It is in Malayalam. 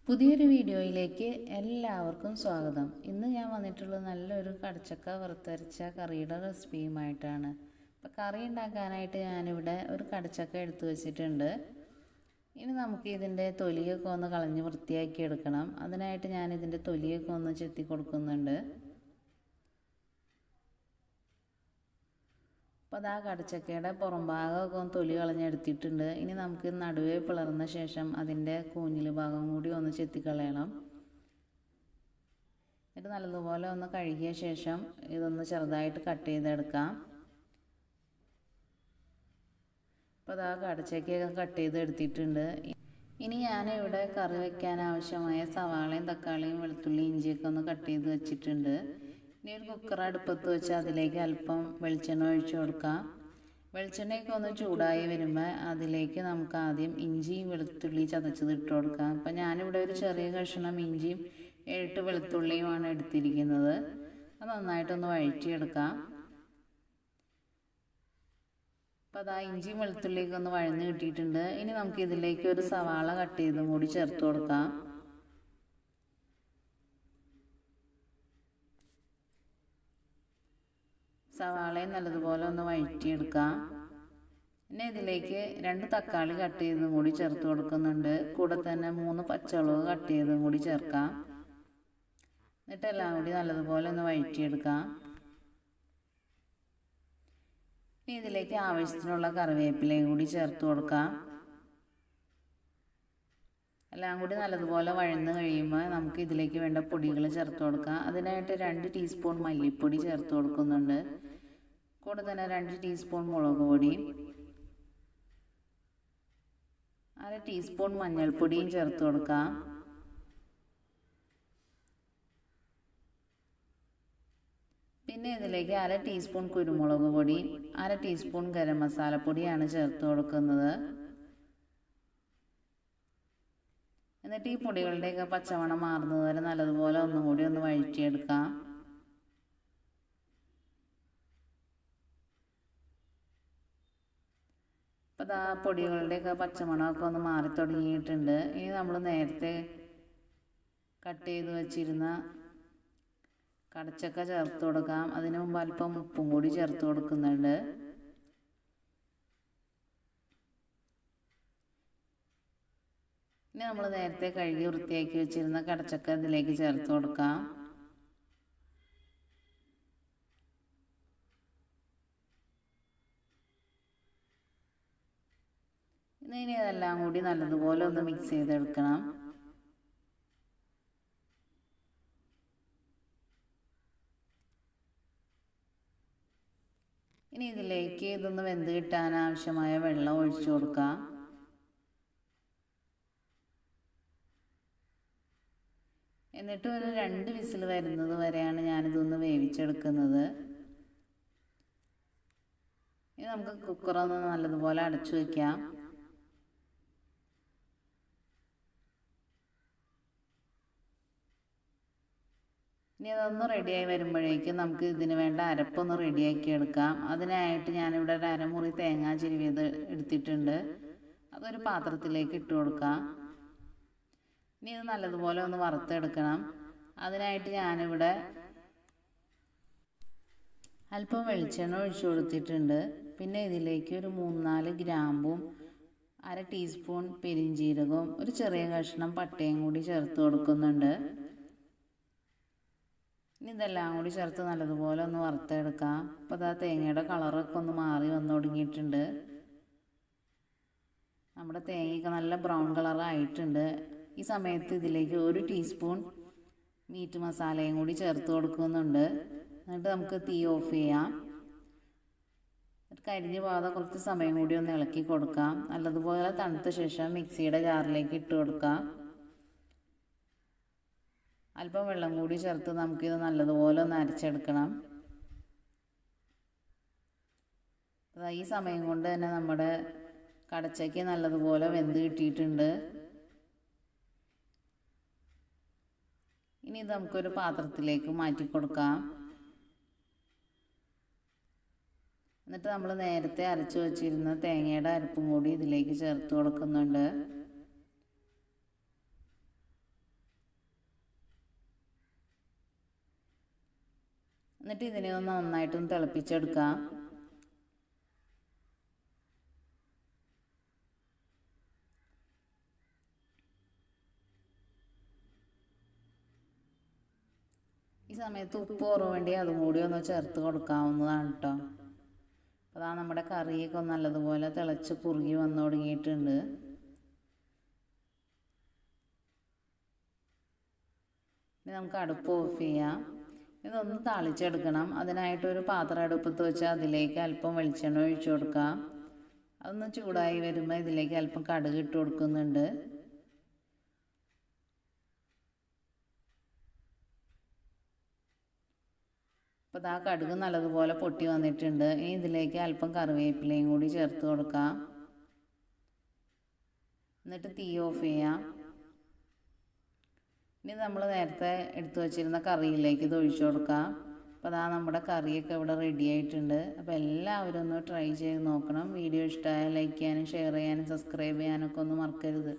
പുതിയൊരു വീഡിയോയിലേക്ക് എല്ലാവർക്കും സ്വാഗതം. ഇന്ന് ഞാൻ വന്നിട്ടുള്ളത് നല്ലൊരു കടച്ചക്ക വറുത്തരച്ച കറിയുടെ റെസിപ്പിയുമായിട്ടാണ്. അപ്പോൾ കറി ഉണ്ടാക്കാനായിട്ട് ഞാനിവിടെ ഒരു കടച്ചക്ക എടുത്തു വച്ചിട്ടുണ്ട്. ഇനി നമുക്ക് ഇതിൻ്റെ തൊലിയൊക്കെ ഒന്ന് കളഞ്ഞ് വൃത്തിയാക്കി എടുക്കണം. അതിനായിട്ട് ഞാനിതിൻ്റെ തൊലിയൊക്കെ ഒന്ന് ചെത്തി കൊടുക്കുന്നുണ്ട്. അപ്പോൾ അത് കടച്ചക്കയുടെ പുറം ഭാഗമൊക്കെ ഒന്ന് തൊലി കളഞ്ഞെടുത്തിട്ടുണ്ട്. ഇനി നമുക്ക് നടുവേ പിളർന്ന ശേഷം അതിൻ്റെ കൂഞ്ഞിൽ ഭാഗം കൂടി ഒന്ന് ചെത്തിക്കളയണം. എന്നിട്ട് നല്ലതുപോലെ ഒന്ന് കഴുകിയ ശേഷം ഇതൊന്ന് ചെറുതായിട്ട് കട്ട് ചെയ്തെടുക്കാം. അപ്പോൾ അത് കടച്ചക്കയൊക്കെ കട്ട് ചെയ്തെടുത്തിട്ടുണ്ട്. ഇനി ഞാനിവിടെ കറി വയ്ക്കാൻ ആവശ്യമായ സവാളയും തക്കാളിയും വെളുത്തുള്ളി ഇഞ്ചിയൊക്കെ ഒന്ന് കട്ട് ചെയ്ത് വെച്ചിട്ടുണ്ട്. ഇനി ഒരു കുക്കർ അടുപ്പത്ത് വെച്ച് അതിലേക്ക് അല്പം വെളിച്ചെണ്ണ ഒഴിച്ചു കൊടുക്കാം. വെളിച്ചെണ്ണയൊക്കെ ഒന്ന് ചൂടായി വരുമ്പോൾ അതിലേക്ക് നമുക്ക് ആദ്യം ഇഞ്ചിയും വെളുത്തുള്ളി ചതച്ചത് ഇട്ട് കൊടുക്കാം. അപ്പം ഞാനിവിടെ ഒരു ചെറിയ കഷ്ണം ഇഞ്ചിയും 7 വെളുത്തുള്ളിയുമാണ് എടുത്തിരിക്കുന്നത്. അത് നന്നായിട്ടൊന്ന് വഴറ്റിയെടുക്കാം. അപ്പോൾ അതാ ഇഞ്ചിയും വെളുത്തുള്ളിയൊക്കെ ഒന്ന് വഴന്ന് കിട്ടിയിട്ടുണ്ട്. ഇനി നമുക്ക് ഇതിലേക്ക് ഒരു സവാള കട്ട് ചെയ്തും കൂടി ചേർത്ത് കൊടുക്കാം. സവാളയും നല്ലതുപോലെ ഒന്ന് വഴറ്റിയെടുക്കാം. പിന്നെ ഇതിലേക്ക് 2 തക്കാളി കട്ട് ചെയ്തും കൂടി ചേർത്ത് കൊടുക്കുന്നുണ്ട്. കൂടെ തന്നെ 3 പച്ചമുളക് കട്ട് ചെയ്തും കൂടി ചേർക്കാം. എന്നിട്ട് എല്ലാം കൂടി നല്ലതുപോലെ ഒന്ന് വഴറ്റിയെടുക്കാം. ഇനി ഇതിലേക്ക് ആവശ്യത്തിനുള്ള കറിവേപ്പിലയും കൂടി ചേർത്ത് കൊടുക്കാം. എല്ലാം കൂടി നല്ലതുപോലെ വഴന്ന് കഴിയുമ്പോൾ നമുക്ക് ഇതിലേക്ക് വേണ്ട പൊടികൾ ചേർത്ത് കൊടുക്കാം. അതിനായിട്ട് 2 ടീസ്പൂൺ മല്ലിപ്പൊടി ചേർത്ത് കൊടുക്കുന്നുണ്ട്. കൂടെ തന്നെ 2 ടീസ്പൂൺ മുളക് പൊടി, 1/2 ടീസ്പൂൺ മഞ്ഞൾപ്പൊടിയും ചേർത്ത് കൊടുക്കാം. പിന്നെ ഇതിലേക്ക് 1/2 ടീസ്പൂൺ കുരുമുളക് പൊടി, 1/2 ടീസ്പൂൺ ഗരം മസാലപ്പൊടിയാണ് ചേർത്ത് കൊടുക്കുന്നത്. എന്നിട്ട് ഈ പൊടികളുടെയൊക്കെ പച്ചമണം മാറുന്നത് വരെ നല്ലതുപോലെ ഒന്നുകൂടി ഒന്ന് വഴറ്റിയെടുക്കാം. അപ്പോൾ ആ പൊടികളുടെയൊക്കെ പച്ചമണമൊക്കെ ഒന്ന് മാറി തുടങ്ങിയിട്ടുണ്ട്. ഇനി നമ്മൾ നേരത്തെ കട്ട് ചെയ്ത് വെച്ചിരുന്ന കടച്ചക്ക ചേർത്ത് കൊടുക്കാം. അതിന് മുമ്പ് അല്പം ഉപ്പും കൂടി ചേർത്ത് കൊടുക്കുന്നുണ്ട്. ഇനി നമ്മൾ നേരത്തെ കഴുകി വൃത്തിയാക്കി വെച്ചിരുന്ന കടച്ചക്ക ഇതിലേക്ക് ചേർത്ത് കൊടുക്കാം. ഇനി ഇതെല്ലാം കൂടി നല്ലതുപോലെ ഒന്ന് മിക്സ് ചെയ്തെടുക്കണം. ഇനി ഇതിലേക്ക് ഇതൊന്ന് വെന്ത് കിട്ടാൻ ആവശ്യമായ വെള്ളം ഒഴിച്ചു കൊടുക്കാം. എന്നിട്ട് ഒരു 2 വിസിൽ വരുന്നത് വരെയാണ് ഞാനിതൊന്ന് വേവിച്ചെടുക്കുന്നത്. ഇനി നമുക്ക് കുക്കറൊന്ന് നല്ലതുപോലെ അടച്ചു വയ്ക്കാം. ഇനി അതൊന്ന് റെഡിയായി വരുമ്പോഴേക്കും നമുക്ക് ഇതിന് വേണ്ട അരപ്പൊന്ന് റെഡിയാക്കി എടുക്കാം. അതിനായിട്ട് ഞാനിവിടെ ഒരു അരമുറി തേങ്ങ ചിരവിയത് എടുത്തിട്ടുണ്ട്. അതൊരു പാത്രത്തിലേക്ക് ഇട്ട് കൊടുക്കാം. ഇനി ഇത് നല്ലതുപോലെ ഒന്ന് വറുത്തെടുക്കണം. അതിനായിട്ട് ഞാനിവിടെ അല്പം വെളിച്ചെണ്ണ ഒഴിച്ചു കൊടുത്തിട്ടുണ്ട്. പിന്നെ ഇതിലേക്ക് ഒരു 3-4 ഗ്രാമ്പും 1/2 ടീസ്പൂൺ പെരിഞ്ജീരകവും ഒരു ചെറിയ കഷ്ണം പട്ടയും കൂടി ചേർത്ത് കൊടുക്കുന്നുണ്ട്. ഇനി ഇതെല്ലാം കൂടി ചേർത്ത് നല്ലതുപോലെ ഒന്ന് വറുത്തെടുക്കാം. അപ്പോൾ അത് തേങ്ങയുടെ കളറൊക്കെ ഒന്ന് മാറി വന്നു തുടങ്ങിയിട്ടുണ്ട്. നമ്മുടെ തേങ്ങയൊക്കെ നല്ല ബ്രൗൺ കളറായിട്ടുണ്ട്. ഈ സമയത്ത് ഇതിലേക്ക് 1 ടീസ്പൂൺ മീറ്റ് മസാലയും കൂടി ചേർത്ത് കൊടുക്കുന്നുണ്ട്. എന്നിട്ട് നമുക്ക് തീ ഓഫ് ചെയ്യാം. കരിഞ്ഞു പോകാതെ കുറച്ച് സമയം കൂടി ഒന്ന് ഇളക്കി കൊടുക്കാം. നല്ലതുപോലെ തണുത്ത ശേഷം മിക്സിയുടെ ജാറിലേക്ക് ഇട്ട് കൊടുക്കാം. അല്പം വെള്ളം കൂടി ചേർത്ത് നമുക്കിത് നല്ലതുപോലെ ഒന്ന് അരച്ചെടുക്കണം. ഈ സമയം കൊണ്ട് തന്നെ നമ്മുടെ കടച്ചയ്ക്ക് നല്ലതുപോലെ വെന്ത് കിട്ടിയിട്ടുണ്ട്. ഇനി ഇത് നമുക്കൊരു പാത്രത്തിലേക്ക് മാറ്റി കൊടുക്കാം. എന്നിട്ട് നമ്മൾ നേരത്തെ അരച്ചു വച്ചിരുന്ന തേങ്ങയുടെ അരപ്പും കൂടി ഇതിലേക്ക് ചേർത്ത് കൊടുക്കുന്നുണ്ട്. എന്നിട്ട് ഇതിനെ ഒന്ന് നന്നായിട്ടൊന്ന് തിളപ്പിച്ചെടുക്കാം. ഈ സമയത്ത് ഉപ്പ് കുറവുണ്ടെങ്കിൽ അതും കൂടി ഒന്ന് ചേർത്ത് കൊടുക്കാവുന്നതാണ് കേട്ടോ. അപ്പോൾ അതാ നമ്മുടെ കറിയൊക്കെ ഒന്ന് നല്ലതുപോലെ തിളച്ച് കുറുകി വന്നു തുടങ്ങിയിട്ടുണ്ട്. ഇനി നമുക്ക് അടുപ്പ് ഓഫ് ചെയ്യാം. ഇതൊന്ന് താളിച്ചെടുക്കണം. അതിനായിട്ടൊരു പാത്രം അടുപ്പത്ത് വെച്ച് അതിലേക്ക് അല്പം വെളിച്ചെണ്ണ ഒഴിച്ചു കൊടുക്കാം. അതൊന്ന് ചൂടായി വരുമ്പോൾ ഇതിലേക്ക് അല്പം കടുക് ഇട്ട് കൊടുക്കുന്നുണ്ട്. അപ്പോൾ ആ കടുക് നല്ലതുപോലെ പൊട്ടി വന്നിട്ടുണ്ട്. ഇനി ഇതിലേക്ക് അല്പം കറിവേപ്പിലയും കൂടി ചേർത്ത് കൊടുക്കാം. എന്നിട്ട് തീ ഓഫ് ചെയ്യാം. ഇനി നമ്മൾ നേരത്തെ എടുത്തു വച്ചിരുന്ന കറിയിലേക്ക് ഇത് ഒഴിച്ചു കൊടുക്കാം. അപ്പോൾ അതാ നമ്മുടെ കറിയൊക്കെ ഇവിടെ റെഡി ആയിട്ടുണ്ട്. അപ്പോൾ എല്ലാവരും ഒന്ന് ട്രൈ ചെയ്ത് നോക്കണം. വീഡിയോ ഇഷ്ടമായാൽ ലൈക്ക് ചെയ്യാനും ഷെയർ ചെയ്യാനും സബ്സ്ക്രൈബ് ചെയ്യാനൊക്കെ ഒന്നും മറക്കരുത്.